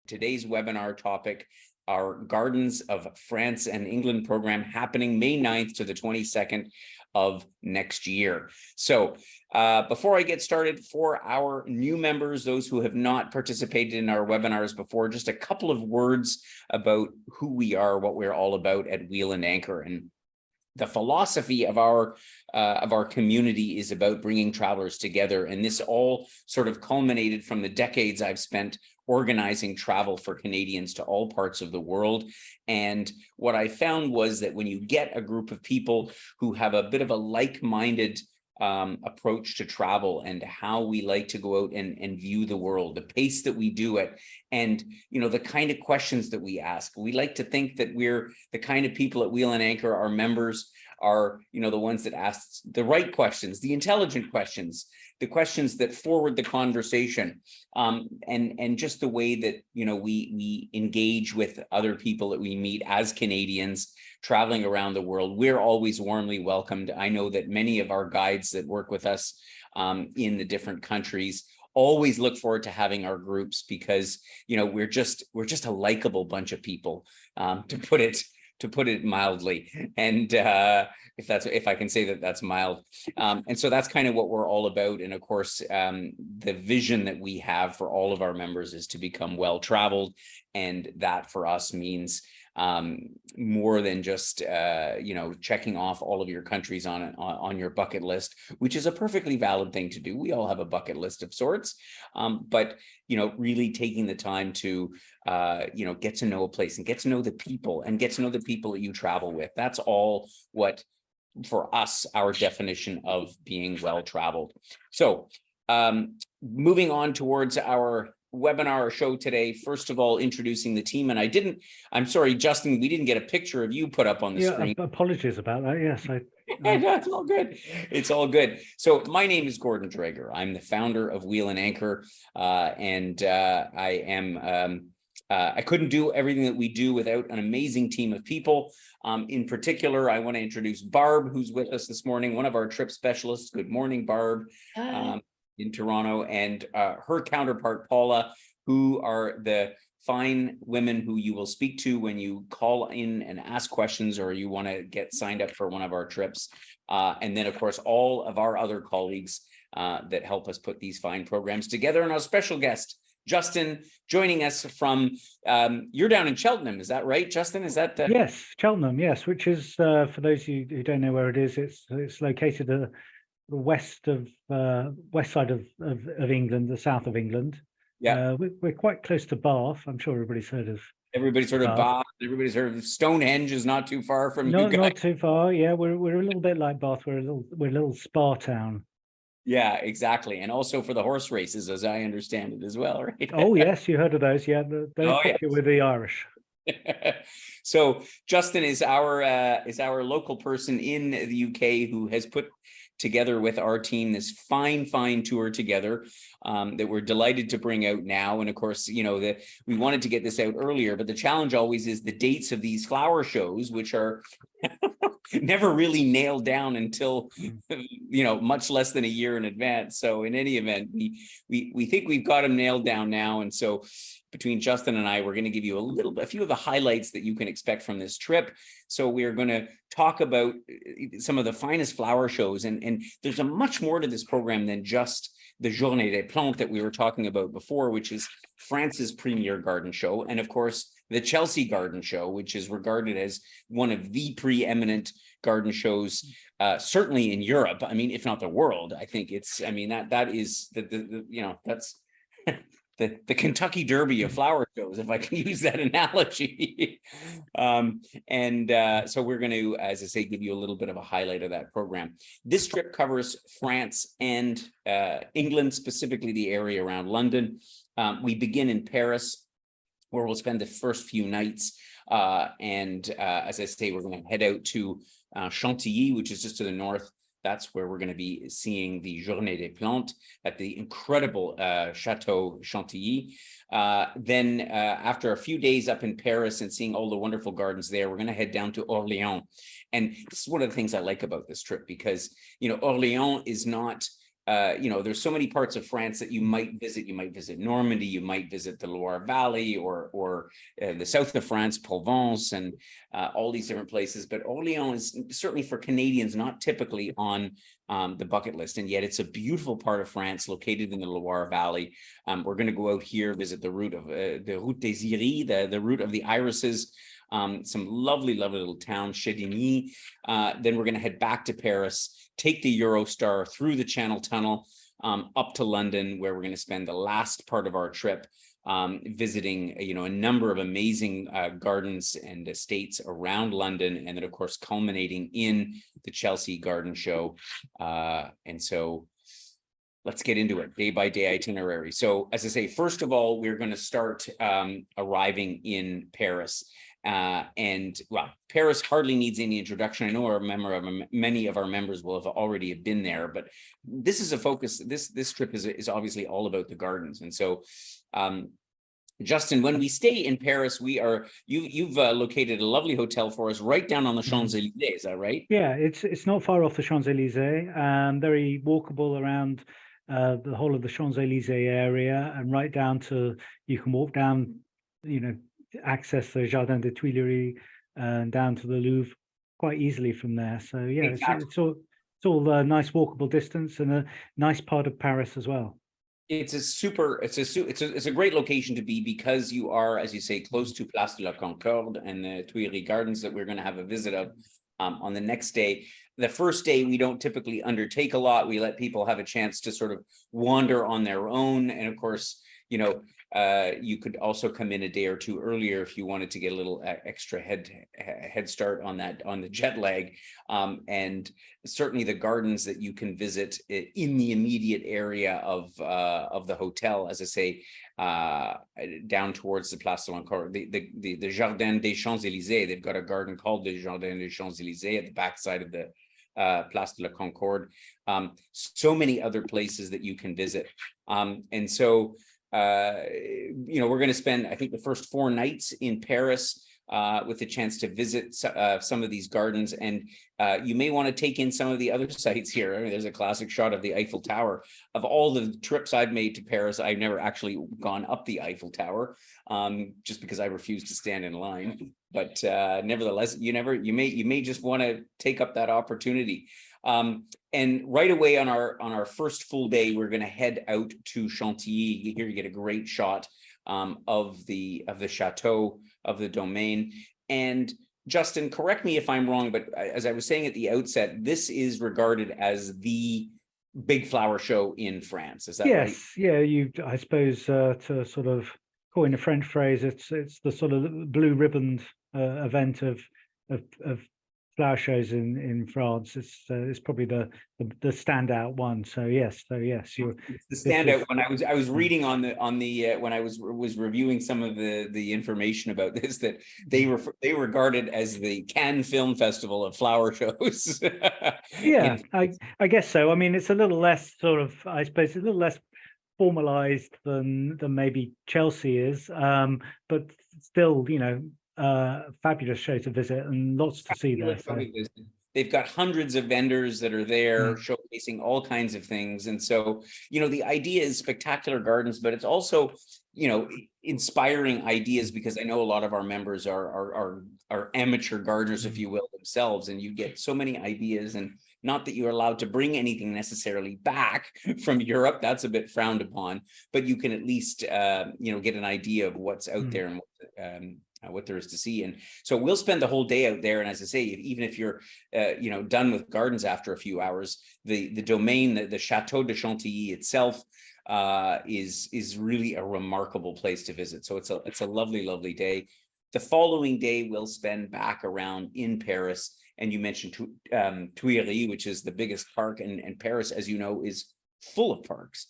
today's webinar topic, our Gardens of France and England program happening May 9th to the 22nd of next year. So before I get started, for our new members, those who have not participated in our webinars before, just a couple of words about who we are, what we're all about at Wheel and Anchor. And the philosophy of our community is about bringing travelers together. And this all sort of culminated from the decades I've spent organizing travel for Canadians to all parts of the world. And what I found was that when you get a group of people who have a bit of a like-minded approach to travel and how we like to go out and view the world, the pace that we do it, and the kind of questions that we ask. We like to think that we're the kind of people at Wheel and Anchor, our members are the ones that ask the right questions, the intelligent questions, the questions that forward the conversation, and just the way that we engage with other people that we meet as Canadians traveling around the world. We're always warmly welcomed. I know that many of our guides that work with us in the different countries always look forward to having our groups because we're just a likable bunch of people, to put it mildly. And if I can say that that's mild. And so that's kind of what we're all about. And of course, the vision that we have for all of our members is to become well-traveled. And that for us means more than just checking off all of your countries on your bucket list, which is a perfectly valid thing to do. We all have a bucket list of sorts, but really taking the time to get to know a place and get to know the people and get to know the people that you travel with. That's all what, for us, our definition of being well-traveled. So moving on towards our webinar show today, first of all, introducing the team. And I'm sorry, Justin, we didn't get a picture of you put up on the screen. Apologies about that. Yes, no, it's all good. It's all good. So my name is Gordon Drager. I'm the founder of Wheel and Anchor, and I am. I couldn't do everything that we do without an amazing team of people. In particular, I want to introduce Barb, who's with us this morning, one of our trip specialists. Good morning, Barb. In Toronto, and her counterpart, Paula, who are the fine women who you will speak to when you call in and ask questions or you want to get signed up for one of our trips. And then, of course, all of our other colleagues that help us put these fine programs together. And our special guest, Justin, joining us from, you're down in Cheltenham, is that right, Justin? Is that Yes, Cheltenham, yes, which is, for those of you who don't know where it is, it's located the west side of England, the south of England. Yeah, we're quite close to Bath. I'm sure everybody's heard of. Everybody's heard of Bath. Everybody's heard of Stonehenge. Is not too far from you guys. Not too far. Yeah, we're a little bit like Bath. We're a little spa town. Yeah, exactly, and also for the horse races, as I understand it as well, right? Oh yes, you heard of those? Yeah, they're popular with the Irish. So Justin is our local person in the UK who has put together with our team this fine tour together that we're delighted to bring out now. And of course, we wanted to get this out earlier, but the challenge always is the dates of these flower shows, which are never really nailed down until much less than a year in advance. So in any event, we think we've got them nailed down now. And so between Justin and I, we're going to give you a few of the highlights that you can expect from this trip. So we're going to talk about some of the finest flower shows. And there's a much more to this program than just the Journée des Plantes that we were talking about before, which is France's premier garden show. And of course, the Chelsea Garden Show, which is regarded as one of the preeminent garden shows, certainly in Europe. I mean, if not the world, I think that is that's the Kentucky Derby of flower shows, if I can use that analogy. So we're going to, as I say, give you a little bit of a highlight of that program. This trip covers France and England, specifically the area around London. We begin in Paris, where we'll spend the first few nights. As I say, we're going to head out to Chantilly, which is just to the north. That's where we're going to be seeing the Journée des Plantes at the incredible Chateau Chantilly. Then after a few days up in Paris and seeing all the wonderful gardens there, we're going to head down to Orléans. And this is one of the things I like about this trip because, Orléans is not there's so many parts of France that you might visit. You might visit Normandy, you might visit the Loire Valley, or the south of France, Provence, and all these different places. But Orléans is certainly for Canadians not typically on the bucket list, and yet it's a beautiful part of France located in the Loire Valley. We're going to go out here, visit the route of the Route des Iris, the route of the irises. Some lovely little town, Chédigny. Then we're going to head back to Paris, take the Eurostar through the Channel Tunnel, up to London, where we're going to spend the last part of our trip visiting, a number of amazing gardens and estates around London, and then of course culminating in the Chelsea Garden Show. And so let's get into it, day by day itinerary. So as I say, first of all, we're going to start arriving in Paris. And well, Paris hardly needs any introduction. I know many of our members will have already been there, but this is a focus. This trip is obviously all about the gardens. And so, Justin, when we stay in Paris, you've located a lovely hotel for us right down on the Champs-Élysées. Is that right? Yeah, it's not far off the Champs-Élysées. Very walkable around the whole of the Champs-Élysées area, and right down to, you can walk down, access the Jardin des Tuileries and down to the Louvre quite easily from there. So yeah, exactly. it's all a nice walkable distance, and a nice part of Paris as well. It's a great location to be, because you are, as you say, close to Place de la Concorde and the Tuileries Gardens that we're going to have a visit of on the next day. The first day, we don't typically undertake a lot. We let people have a chance to sort of wander on their own. And of course, you could also come in a day or two earlier if you wanted to get a little extra head start on the jet lag. And certainly the gardens that you can visit in the immediate area of the hotel, as I say, down towards the Place de la Concorde, the Jardin des Champs-Élysées. They've got a garden called the Jardin des Champs-Élysées at the backside of the Place de la Concorde. So many other places that you can visit. And so we're going to spend, I think, the first 4 nights in Paris with a chance to visit some of these gardens. And you may want to take in some of the other sites here. I mean, there's a classic shot of the Eiffel Tower. Of all the trips I've made to Paris, I've never actually gone up the Eiffel Tower, just because I refuse to stand in line. But nevertheless, you may just want to take up that opportunity. And right away on our first full day, we're going to head out to Chantilly. Here you get a great shot of the chateau, of the domain. And Justin, correct me if I'm wrong, but as I was saying at the outset, this is regarded as the big flower show in France. Is that right? Yes, yeah. I suppose to sort of coin a French phrase, it's the sort of blue ribbon event of flower shows in France. It's probably the standout one. So yes, you're it's the standout one. I was reading on the when I was reviewing some of the information about this, that they regarded as the Cannes Film Festival of flower shows. Yeah, I guess so. I mean, it's a little less sort of, I suppose, a little less formalized than maybe Chelsea is, but still, fabulous show to visit and lots to see there. So. They've got hundreds of vendors that are there showcasing all kinds of things. And so, the idea is spectacular gardens, but it's also, inspiring ideas, because I know a lot of our members are amateur gardeners, if you will, themselves, and you get so many ideas. And not that you're allowed to bring anything necessarily back from Europe, that's a bit frowned upon, but you can at least, get an idea of what's out there and what there is to see. And so we'll spend the whole day out there. And as I say, even if you're, done with gardens after a few hours, the domain, the Chateau de Chantilly itself is really a remarkable place to visit. So it's a lovely, lovely day. The following day, we'll spend back around in Paris. And you mentioned Tuileries, which is the biggest park, and Paris, as you know, is full of parks.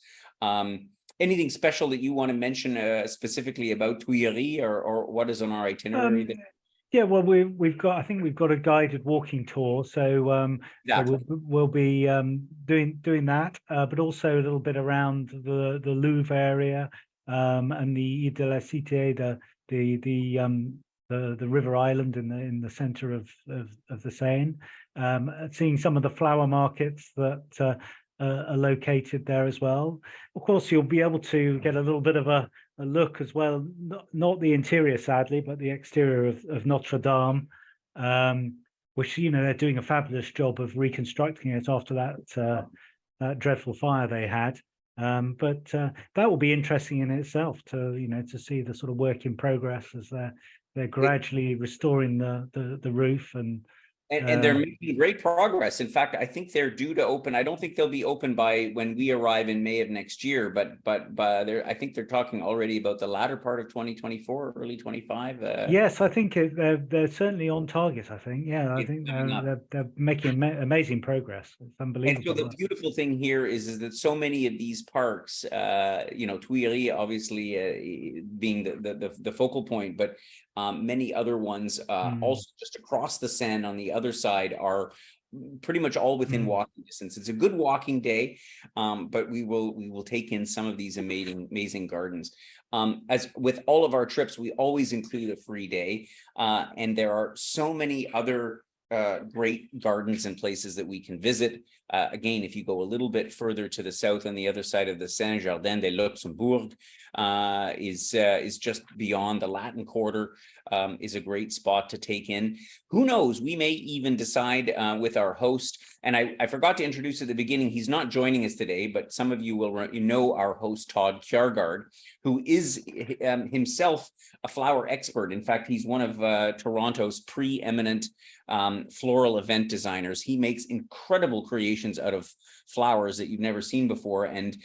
Anything special that you want to mention specifically about Tuileries, or what is on our itinerary? Yeah, well, we've got a guided walking tour, so exactly. we'll be doing that, but also a little bit around the Louvre area, and the Ile de la Cité, the river island in the center of the Seine, seeing some of the flower markets that are located there as well. Of course, you'll be able to get a little bit of a look as well, not the interior, sadly, but the exterior of Notre Dame, which, they're doing a fabulous job of reconstructing it after that dreadful fire they had. But that will be interesting in itself to see the sort of work in progress as they're gradually restoring the roof and they're making great progress. In fact, I think they're due to open. I don't think they'll be open by when we arrive in May of next year, but I think they're talking already about the latter part of 2024, early 25. Yes, I think they're certainly on target. I think, yeah, I think they're making amazing progress. It's unbelievable. And so the beautiful thing here is that so many of these parks, Tuileries obviously being the focal point, but many other ones also just across the Seine on the other side are pretty much all within walking distance. It's a good walking day, but we will take in some of these amazing gardens. As with all of our trips, we always include a free day, and there are so many other great gardens and places that we can visit. Again, if you go a little bit further to the south on the other side of the Seine, Jardin de Luxembourg is just beyond the Latin Quarter, is a great spot to take in. Who knows, we may even decide with our host, and I forgot to introduce at the beginning, he's not joining us today, but some of you will know our host, Todd Kjaergaard, who is himself a flower expert. In fact, he's one of Toronto's preeminent floral event designers. He makes incredible creations out of flowers that you've never seen before. And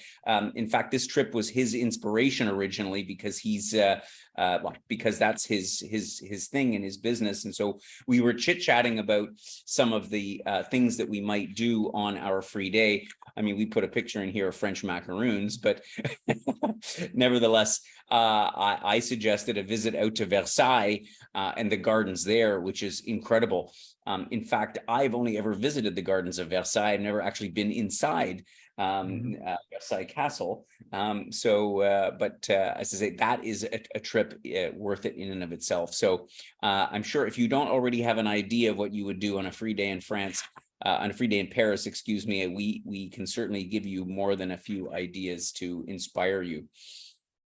in fact, this trip was his inspiration originally, because he's because that's his thing in his business. And so we were chit-chatting about some of the things that we might do on our free day. I mean, we put a picture in here of French macaroons, but nevertheless, I suggested a visit out to Versailles and the gardens there, which is incredible. In fact, I've only ever visited the gardens of Versailles. I've never actually been inside Versailles Castle. But as I say, that is a trip worth it in and of itself. So I'm sure if you don't already have an idea of what you would do on a free day in France, on a free day in Paris, excuse me, we can certainly give you more than a few ideas to inspire you.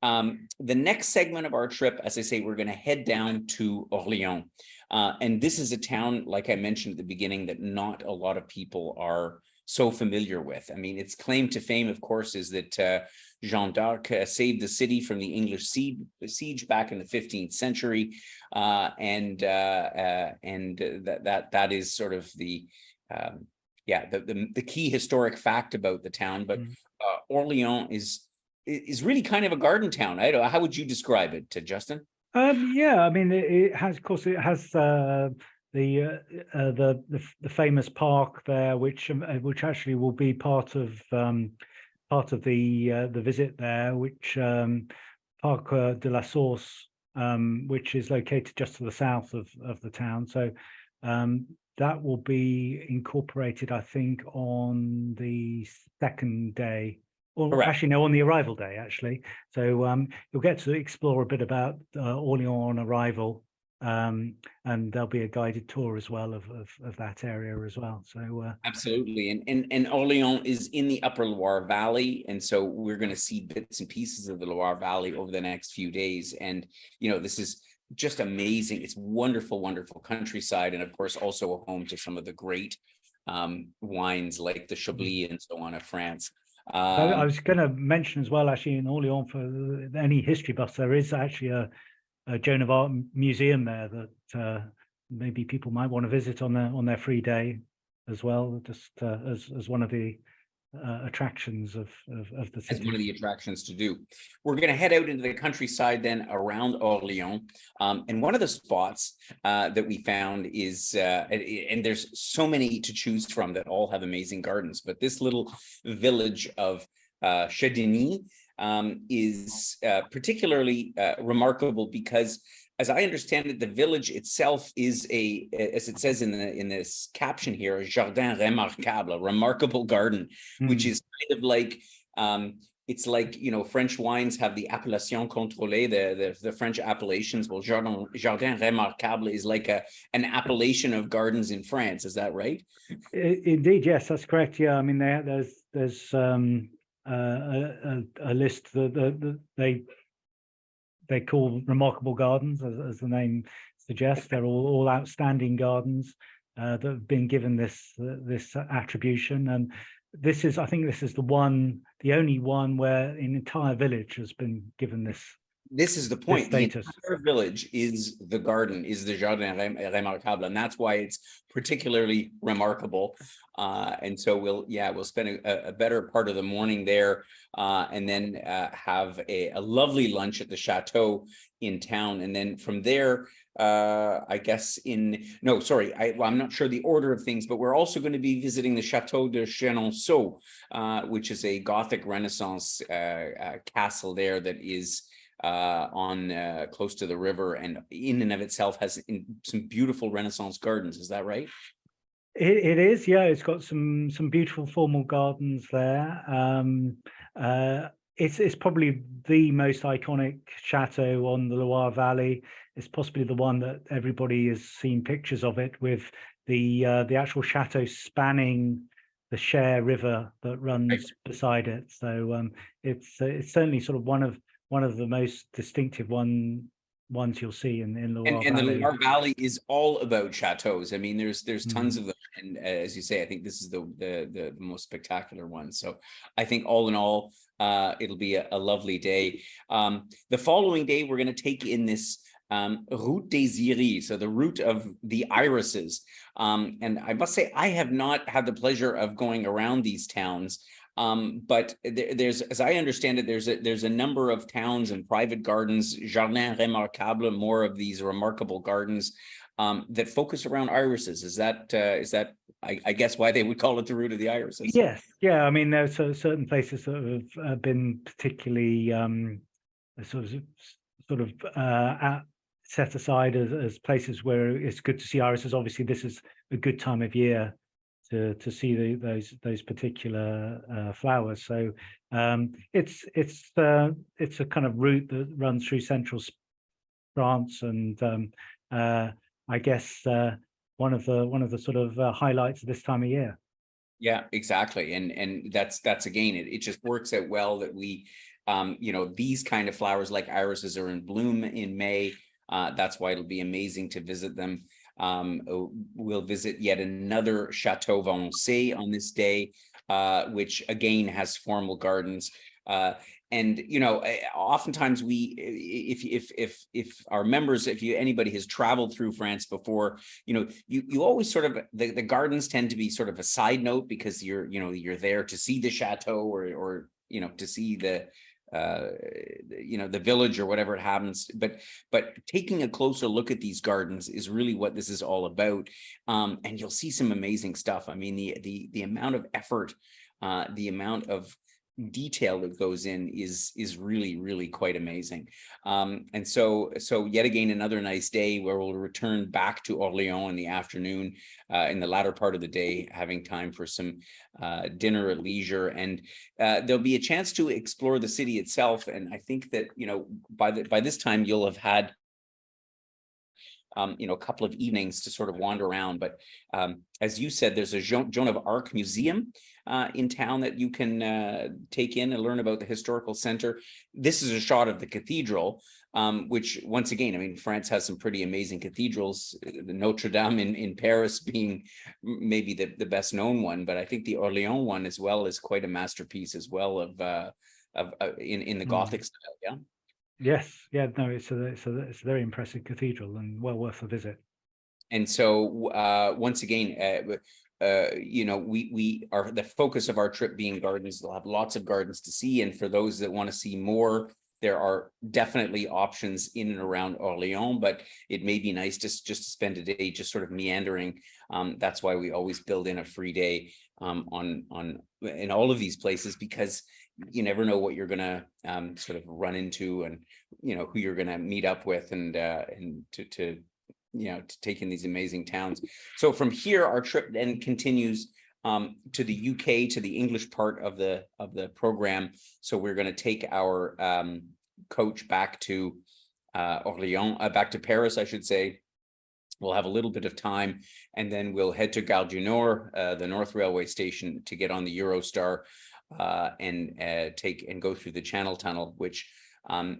The next segment of our trip, as I say, we're going to head down to Orléans. And this is a town, like I mentioned at the beginning, that not a lot of people are so familiar with. I mean, its claim to fame, of course, is that Jeanne d'Arc saved the city from the English siege back in the 15th century. And that is sort of the key historic fact about the town. But Orléans is really kind of a garden town. I don't know, how would you describe it, Justin? Yeah, I mean, it has, of course, it has the famous park there, which actually will be part of the visit there, which Parc de la Source, which is located just to the south of the town. So that will be incorporated, I think, on the second day. Or correct. Actually, no, on the arrival day, actually. So you'll get to explore a bit about Orléans on arrival, and there'll be a guided tour as well of that area as well. So absolutely, and Orléans is in the upper Loire Valley, and so we're going to see bits and pieces of the Loire Valley over the next few days. And this is just amazing. It's wonderful, wonderful countryside, and of course also a home to some of the great wines like the Chablis and so on of France. I was going to mention as well, actually, in Orléans, for any history buffs, there is actually a Joan of Arc museum there that maybe people might want to visit on their free day as well, just as one of the attractions of the city. As one of the attractions to do. We're going to head out into the countryside then around Orléans. And one of the spots that we found is, and there's so many to choose from that all have amazing gardens, but this little village of Chedeny is particularly remarkable because, as I understand it, the village itself is as it says in this caption here, a jardin remarquable, a remarkable garden, which is kind of like it's like, French wines have the appellation contrôlée, the French appellations. Well, Jardin Remarquable is like an appellation of gardens in France. Is that right? Indeed, yes, that's correct. Yeah, I mean, there's a list that they call remarkable gardens, as the name suggests. They're all outstanding gardens that have been given this attribution. And I think this is the only one where an entire village has been given this. This is the point. The status. entire village is the garden, is the Jardin Remarquable, and that's why it's particularly remarkable. And so we'll spend a better part of the morning there, and then have a lovely lunch at the chateau in town, and then from there, I guess I'm not sure the order of things, but we're also going to be visiting the Chateau de Chenonceau, which is a Gothic Renaissance castle there that is on close to the river, and in and of itself has some beautiful Renaissance gardens. Is that right? It is, yeah. It's got some beautiful formal gardens there. It's probably the most iconic chateau on the Loire Valley. It's possibly the one that everybody has seen pictures of it, with the actual chateau spanning the Cher River that runs beside it. So it's certainly sort of one of the most distinctive ones you'll see in Loire and Valley. the Loire Valley is all about chateaux. I mean, there's tons of them, and as you say, I think this is the most spectacular one. So I think all in all, it'll be a lovely day. The following day, we're going to take in this Route des Iris, so the route of the irises. And I must say, I have not had the pleasure of going around these towns. But there's, as I understand it, there's a number of towns and private gardens, Jardin Remarquable, more of these remarkable gardens that focus around irises. Is that I guess why they would call it the route of the irises? Yes, yeah. I mean, there's certain places that have been particularly sort of set aside as places where it's good to see irises. Obviously, this is a good time of year to see those particular flowers. So it's a kind of route that runs through central France, and I guess one of the sort of highlights of this time of year. Yeah, exactly. And that's again, it just works out well that we these kind of flowers like irises are in bloom in May. That's why it'll be amazing to visit them. We'll visit yet another Chateau Valençay on this day, which again has formal gardens. And oftentimes if our members, anybody has traveled through France before, you always sort of the gardens tend to be sort of a side note, because you're there to see the chateau or to see the village or whatever it happens, but taking a closer look at these gardens is really what this is all about. And you'll see some amazing stuff. I mean, the amount of effort, the amount of detail that goes in is really, really quite amazing. And so yet again, another nice day where we'll return back to Orléans in the afternoon, in the latter part of the day, having time for some dinner at leisure, and there'll be a chance to explore the city itself. And I think that by this time you'll have had a couple of evenings to sort of wander around. But as you said, there's a Joan of Arc museum in town that you can take in and learn about the historical center. This is a shot of the cathedral, which once again, I mean, France has some pretty amazing cathedrals, the Notre Dame in Paris being maybe the best known one, but I think the Orléans one as well is quite a masterpiece as well of in the Gothic style. Yeah. Yes, yeah, no, it's a very impressive cathedral and well worth a visit. And so once again, we are the focus of our trip being gardens. They'll have lots of gardens to see, and for those that want to see more, there are definitely options in and around Orléans, but it may be nice just to spend a day just sort of meandering. That's why we always build in a free day in all of these places, because you never know what you're gonna sort of run into, and who you're gonna meet up with, and to take in these amazing towns. So from here, our trip then continues to the UK, to the English part of the program. So we're going to take our coach back to Orléans, back to Paris, I should say. We'll have a little bit of time, and then we'll head to Gare du Nord, the North Railway Station, to get on the Eurostar and go through the Channel Tunnel, which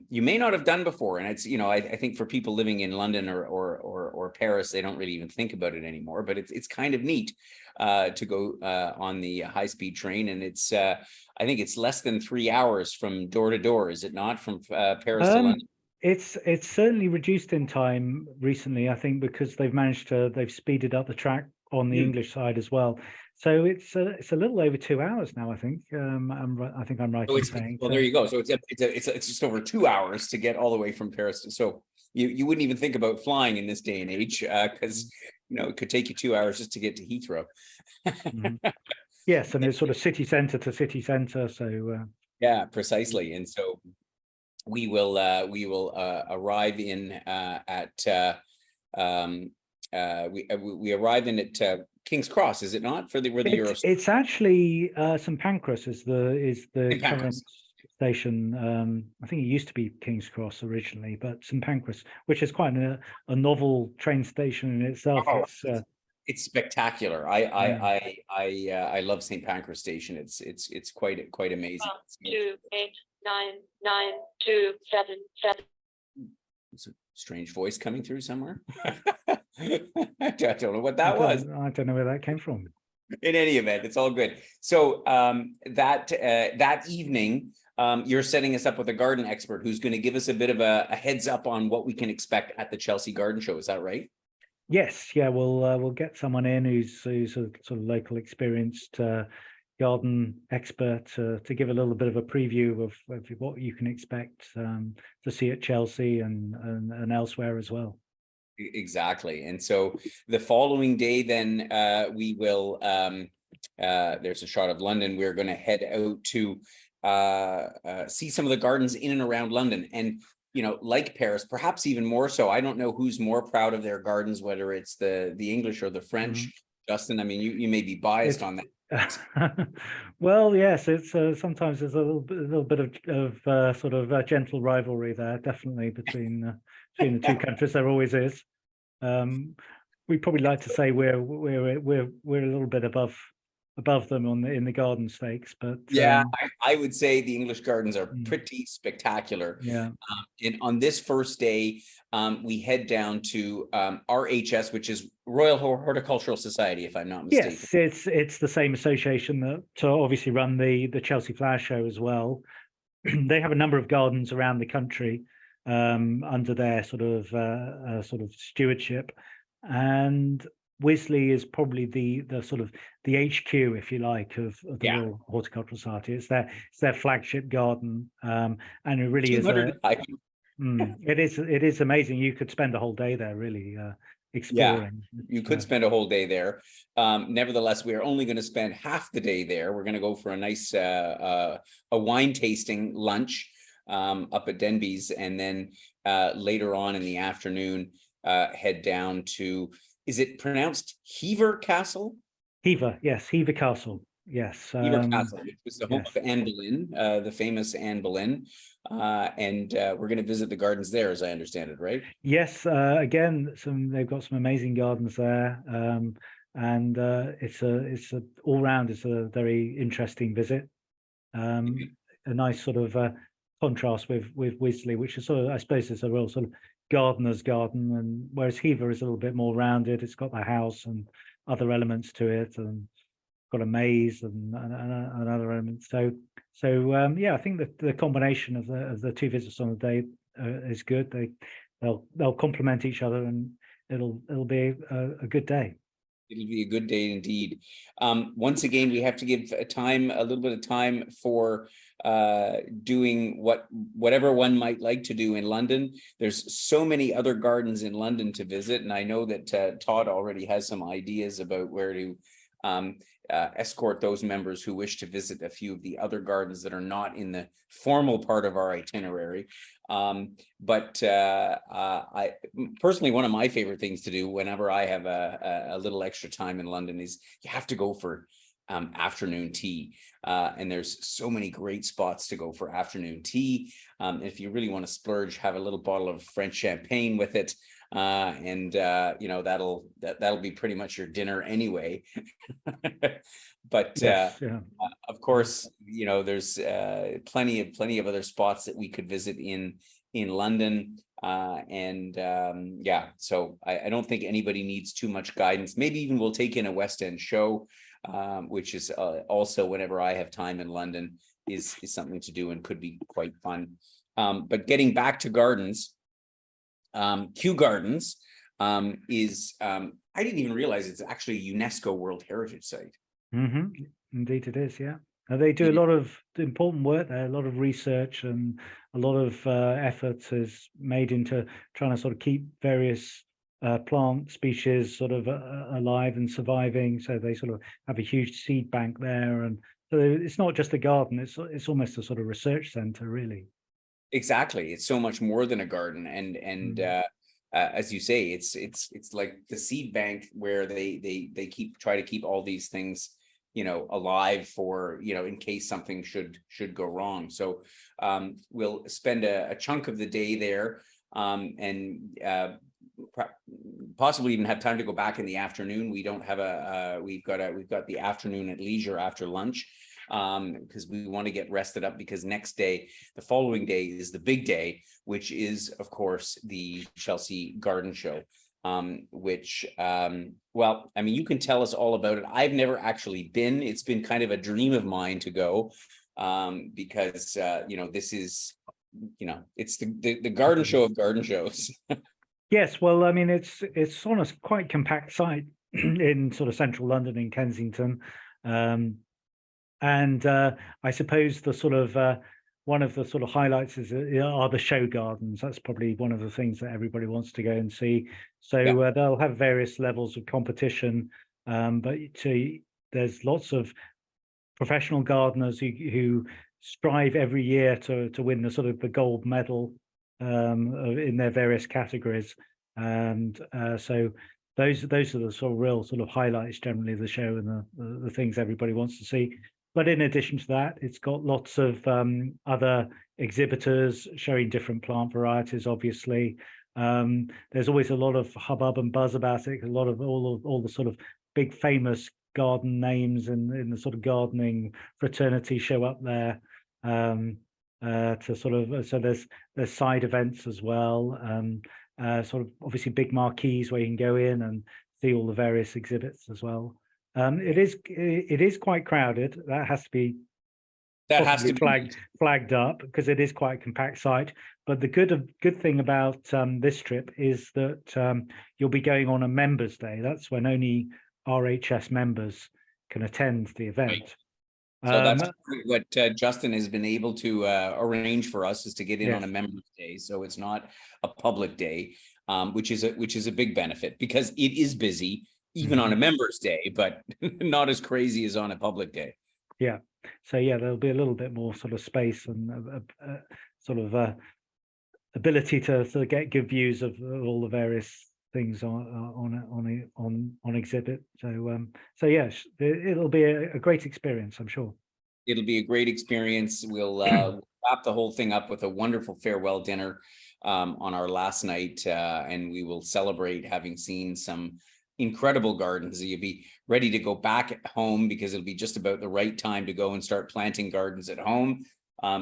you may not have done before. And it's, I think for people living in London or Paris, they don't really even think about it anymore. But it's kind of neat to go on the high-speed train, and it's I think it's less than 3 hours from door to door, is it not, from Paris to London? It's certainly reduced in time recently, I think, because they've speeded up the track on the English side as well. So it's a little over 2 hours now, I think. I think I'm right in saying. Well, there you go. So it's just over 2 hours to get all the way from Paris to. So you wouldn't even think about flying in this day and age, because it could take you 2 hours just to get to Heathrow. Yes, and it's sort of city centre to city centre. So yeah, precisely. And so we will arrive in we arrive in at King's Cross, is it not, for where the Eurostar? It's actually St Pancras is the current station. I think it used to be King's Cross originally, but St Pancras, which is quite a novel train station in itself. It's spectacular. I love St Pancras Station. It's quite amazing. 2, 8, 9, 9, 2, 7, 7. It's a strange voice coming through somewhere. I don't know what that was. I don't know where that came from. In any event, it's all good. So that evening, you're setting us up with a garden expert who's going to give us a bit of a heads up on what we can expect at the Chelsea Garden Show. Is that right? Yes. Yeah. We'll get someone in who's a sort of local experienced garden expert to give a little bit of a preview of what you can expect to see at Chelsea and elsewhere as well. Exactly. And so the following day, then we will there's a shot of London. We're going to head out to see some of the gardens in and around London. And like Paris, perhaps even more so. I don't know who's more proud of their gardens, whether it's the English or the French. Justin, I mean, you may be biased on that. Well, yes, it's sometimes there's a little bit of sort of gentle rivalry there, definitely between the two countries. There always is. We probably like to say we're a little bit above them in the garden stakes, but yeah, I would say the English gardens are pretty spectacular. Yeah. And on this first day, we head down to RHS, which is Royal Horticultural Society, if I'm not mistaken. Yes, it's the same association that obviously run the Chelsea Flower Show as well. They have a number of gardens around the country under their sort of stewardship, and Wisley is probably the sort of the HQ, if you like, of the Royal Horticultural Society. It's their flagship garden, and it really is. It is amazing. You could spend a whole day there, really exploring. Yeah, you could spend a whole day there. Nevertheless, we are only going to spend half the day there. We're going to go for a nice a wine tasting lunch up at Denby's, and then later on in the afternoon head down to, is it pronounced Hever Castle? Hever, yes, Hever Castle, yes. Hever Castle, which was the home of Anne Boleyn, the famous Anne Boleyn, and we're going to visit the gardens there, as I understand it, right? Yes, again, they've got some amazing gardens there, and it's a all round. It's a very interesting visit. A nice sort of contrast with Wisley, which is sort of, I suppose, it's a real sort of gardener's garden, and whereas Hever is a little bit more rounded. It's got the house and other elements to it, and got a maze and other elements. So yeah, I think that the combination of the two visits on the day is good. They'll complement each other, and it'll be a good day. It'll be a good day indeed. Once again, we have to give a little bit of time for doing whatever one might like to do in London. There's so many other gardens in London to visit, and I know that Todd already has some ideas about where to escort those members who wish to visit a few of the other gardens that are not in the formal part of our itinerary. But I personally, one of my favorite things to do whenever I have a little extra time in London is you have to go for afternoon tea. And there's so many great spots to go for afternoon tea. If you really want to splurge, have a little bottle of French champagne with it. And you know, that'll be pretty much your dinner anyway. But Yes, yeah. of course, you know, there's plenty of other spots that we could visit in London. Yeah, so I don't think anybody needs too much guidance. Maybe even we'll take in a West End show, which is also, whenever I have time in London, is something to do and could be quite fun. But getting back to gardens, Kew Gardens is, I didn't even realize it's actually a UNESCO World Heritage Site. Indeed it is, yeah. They do a lot of important work there, a lot of research, and a lot of effort is made into trying to sort of keep various plant species sort of alive and surviving. So they sort of have a huge seed bank there, and so it's not just a garden; it's almost a sort of research center, really. Exactly, it's so much more than a garden, and as you say, it's like the seed bank where they try to keep all these things, you know, alive for, you know, in case something should go wrong. So we'll spend a chunk of the day there, and possibly even have time to go back in the afternoon. We don't have we've got the afternoon at leisure after lunch, because we want to get rested up, because next day, the following day, is the big day, which is of course the Chelsea Garden Show. Which, well, I mean, you can tell us all about it. I've never actually been. It's been kind of a dream of mine to go, because, you know, this is, you know, it's the garden show of garden shows. Yes, well, I mean, it's on a quite compact site in sort of central London, in Kensington. And I suppose the sort of one of the sort of highlights are the show gardens. That's probably one of the things that everybody wants to go and see. So they'll have various levels of competition, but there's lots of professional gardeners who strive every year to win the sort of the gold medal in their various categories. And so those are the sort of real sort of highlights generally of the show, and the things everybody wants to see. But in addition to that, it's got lots of other exhibitors showing different plant varieties, obviously. There's always a lot of hubbub and buzz about it. A lot of all the sort of big famous garden names in the sort of gardening fraternity show up there. To sort of, so there's side events as well. Sort of obviously big marquees where you can go in and see all the various exhibits as well. It is quite crowded. That has to be flagged up, because it is quite a compact site. But the good thing about this trip is that you'll be going on a members' day. That's when only RHS members can attend the event. Right. So that's what Justin has been able to arrange for us, is to get in on a members' day. So it's not a public day, which is a big benefit, because it is busy even on a members' day, but not as crazy as on a public day. Yeah. So yeah, there'll be a little bit more sort of space and sort of ability to sort of get good views of all the various things on exhibit. So yes, it'll be a great experience, I'm sure. It'll be a great experience. We'll wrap the whole thing up with a wonderful farewell dinner on our last night, and we will celebrate having seen some incredible gardens. You'll be ready to go back at home, because it'll be just about the right time to go and start planting gardens at home.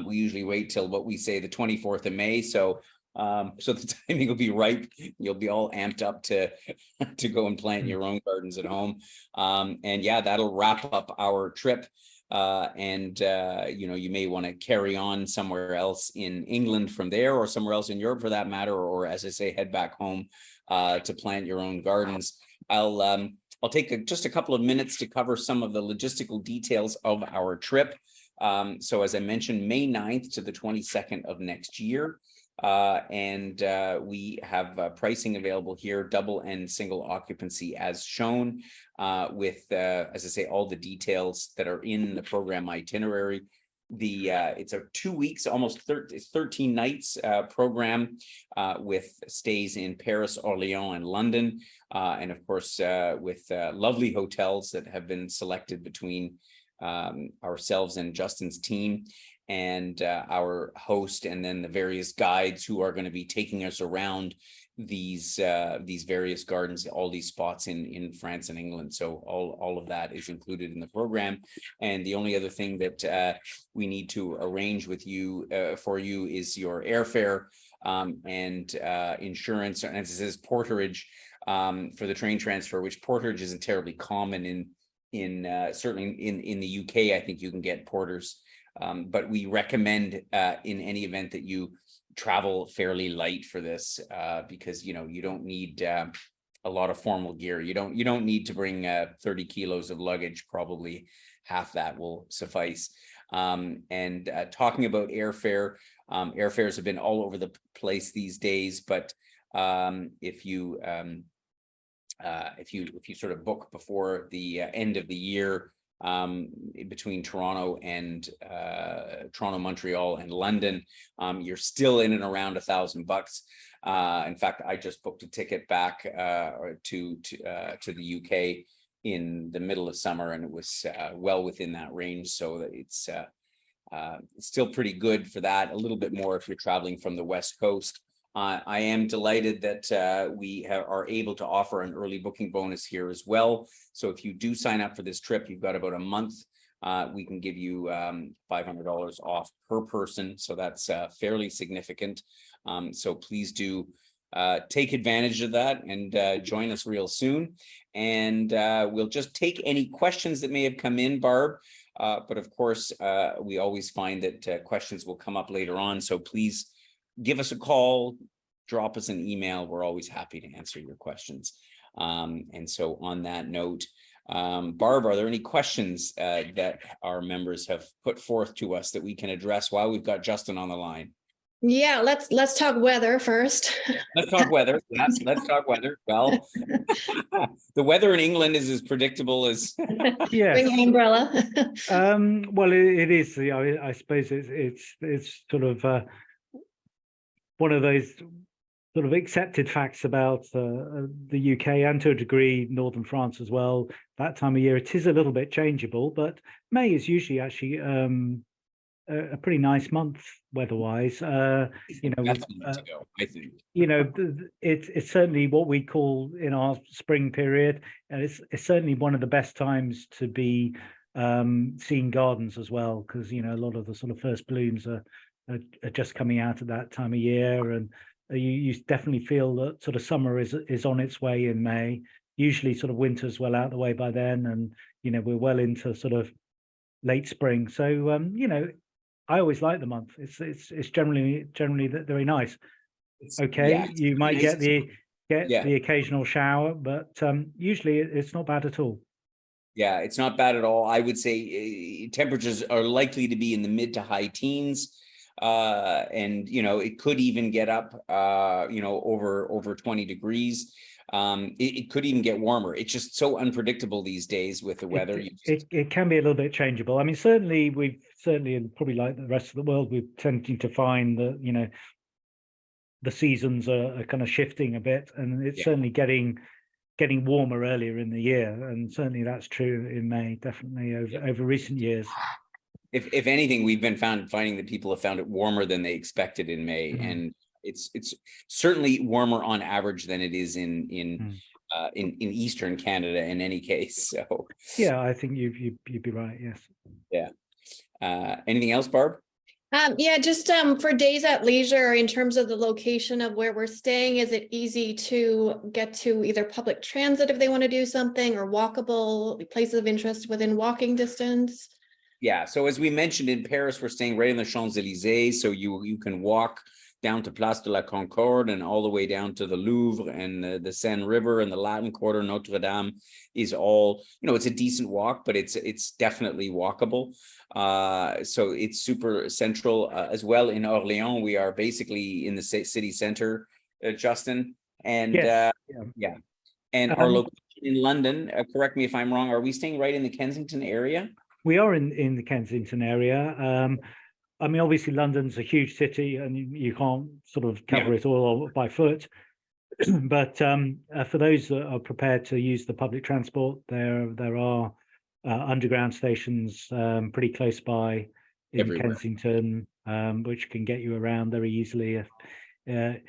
We usually wait till what we say the 24th of May. So the timing will be ripe. You'll be all amped up to go and plant your own gardens at home. And yeah, that'll wrap up our trip. And you know, you may want to carry on somewhere else in England from there, or somewhere else in Europe for that matter, or as I say, head back home to plant your own gardens. I'll take just a couple of minutes to cover some of the logistical details of our trip. So as I mentioned, May 9th to the 22nd of next year. And we have pricing available here, double and single occupancy as shown, with, as I say, all the details that are in the program itinerary. it's a 2 weeks, almost 13 nights program with stays in Paris, Orléans, and London, and of course with lovely hotels that have been selected between ourselves and Justin's team and our host, and then the various guides who are going to be taking us around these various gardens, all these spots in France and England. So all of that is included in the program. And the only other thing that we need to arrange with you for you is your airfare and insurance, and it says porterage for the train transfer, which porterage isn't terribly common in certainly in the UK. I think you can get porters, but we recommend in any event that you travel fairly light for this because you don't need a lot of formal gear. You don't need to bring 30 kilos of luggage. Probably half that will suffice. And talking about airfare, airfares have been all over the place these days, but if you sort of book before the end of the year, between Toronto, Montreal, and London, you're still in and around $1,000. In fact, I just booked a ticket back to the UK in the middle of summer, and it was well within that range. So it's still pretty good for that. A little bit more if you're traveling from the West Coast. I am delighted that we are able to offer an early booking bonus here as well. So if you do sign up for this trip, you've got about a month. We can give you $500 off per person. So that's fairly significant. So please do take advantage of that and join us real soon. And we'll just take any questions that may have come in, Barb. But of course, we always find that questions will come up later on. So please give us a call, drop us an email. We're always happy to answer your questions. And so on that note, Barb, are there any questions that our members have put forth to us that we can address while we've got Justin on the line? Yeah, let's talk weather first. Let's talk weather. Yes, let's talk weather. Well, the weather in England is as predictable as Yes. Bring your umbrella. Well, it is. I suppose it's sort of one of those sort of accepted facts about the UK, and to a degree Northern France as well. That time of year it is a little bit changeable, but May is usually actually a pretty nice month weather-wise. I think. It's certainly what we call in our spring period, and it's certainly one of the best times to be seeing gardens as well, because a lot of the sort of first blooms are just coming out at that time of year, and you definitely feel that sort of summer is on its way in May. Usually sort of winter's well out of the way by then, and we're well into sort of late spring. So I always like the month. It's generally very nice. You might get the occasional shower, but usually it's not bad at all. Yeah, it's not bad at all. I would say temperatures are likely to be in the mid to high teens. And it could even get up over 20 degrees. It could even get warmer. It's just so unpredictable these days with the weather. It can be a little bit changeable. I mean, certainly and probably like the rest of the world, we're tending to find that the seasons are kind of shifting a bit, and it's certainly getting warmer earlier in the year, and certainly that's true in May, definitely over recent years. If anything, we've been finding that people have found it warmer than they expected in May, and it's certainly warmer on average than it is in Eastern Canada in any case. So yeah, I think you'd be right. Yes. Yeah. Anything else, Barb? Yeah, just for days at leisure, in terms of the location of where we're staying, is it easy to get to either public transit if they want to do something, or walkable places of interest within walking distance? Yeah, so as we mentioned, in Paris, we're staying right in the Champs-Élysées, so you can walk down to Place de la Concorde and all the way down to the Louvre and the Seine River and the Latin Quarter. Notre Dame is all, it's a decent walk, but it's definitely walkable. So it's super central as well. In Orléans, we are basically in the city center, Justin, and yes. And our location in London, correct me if I'm wrong, are we staying right in the Kensington area? We are in the Kensington area. I mean, obviously London's a huge city, and you can't sort of cover it all by foot. But for those that are prepared to use the public transport, there are underground stations pretty close by in Everywhere. Kensington, which can get you around very easily. Nowadays,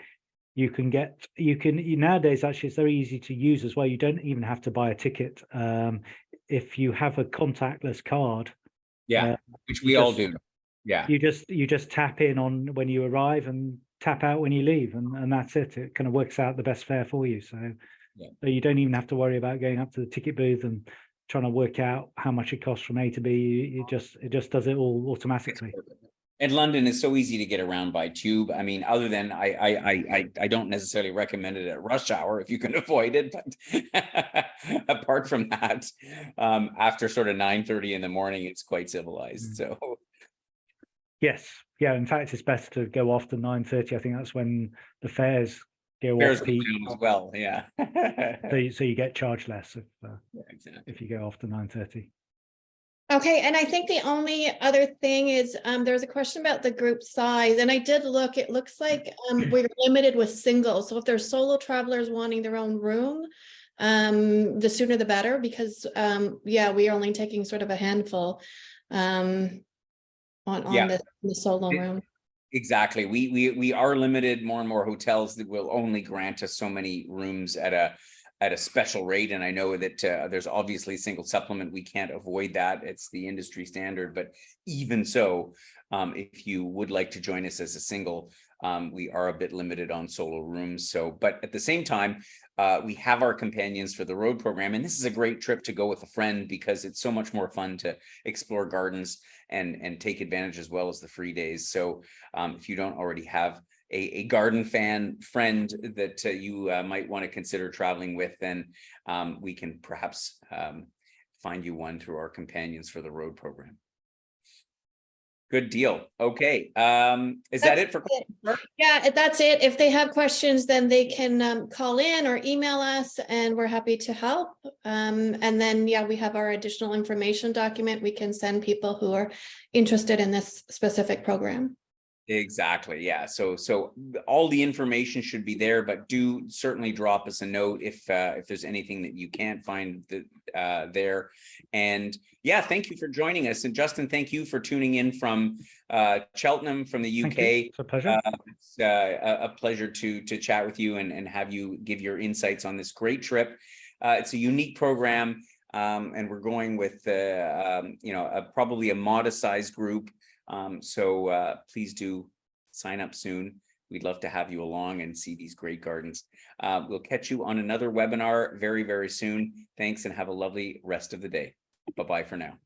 actually, it's very easy to use as well. You don't even have to buy a ticket. If you have a contactless card, Which we all do. you just tap in on when you arrive and tap out when you leave, and that's it. It kind of works out the best fare for you. So you don't even have to worry about going up to the ticket booth and trying to work out how much it costs from A to B. It just does it all automatically. And London is so easy to get around by tube. I mean, other than I don't necessarily recommend it at rush hour if you can avoid it. But apart from that, after sort of 9:30 in the morning, it's quite civilized. So yes, yeah. In fact, it's best to go after 9:30. I think that's when the fares go fares off go peak down as well. Yeah. so you get charged less Exactly. if you go after 9:30. Okay, and I think the only other thing is there's a question about the group size, and I did look. It looks like we're limited with singles. So if there's solo travelers wanting their own room, the sooner the better, because we are only taking sort of a handful on the solo room. Exactly. We are limited. More and more hotels that will only grant us so many rooms at a special rate. And I know that there's obviously single supplement. We can't avoid that. It's the industry standard. But even so, if you would like to join us as a single, we are a bit limited on solo rooms. So, but at the same time, we have our companions for the road program. And this is a great trip to go with a friend because it's so much more fun to explore gardens and take advantage as well as the free days. So if you don't already have a garden fan friend that you might want to consider traveling with, then we can perhaps find you one through our companions for the road program. Good deal. Okay. Is that it for questions? Yeah, that's it. If they have questions, then they can call in or email us, and we're happy to help. And then, we have our additional information document we can send people who are interested in this specific program. Exactly. Yeah. So all the information should be there, but do certainly drop us a note if there's anything that you can't find there. And thank you for joining us. And Justin, thank you for tuning in from Cheltenham, from the UK. It's a pleasure. It's a pleasure to chat with you and have you give your insights on this great trip. It's a unique program, and we're going with probably a modest sized group. So please do sign up soon. We'd love to have you along and see these great gardens. We'll catch you on another webinar very, very soon. Thanks, and have a lovely rest of the day. Bye-bye for now.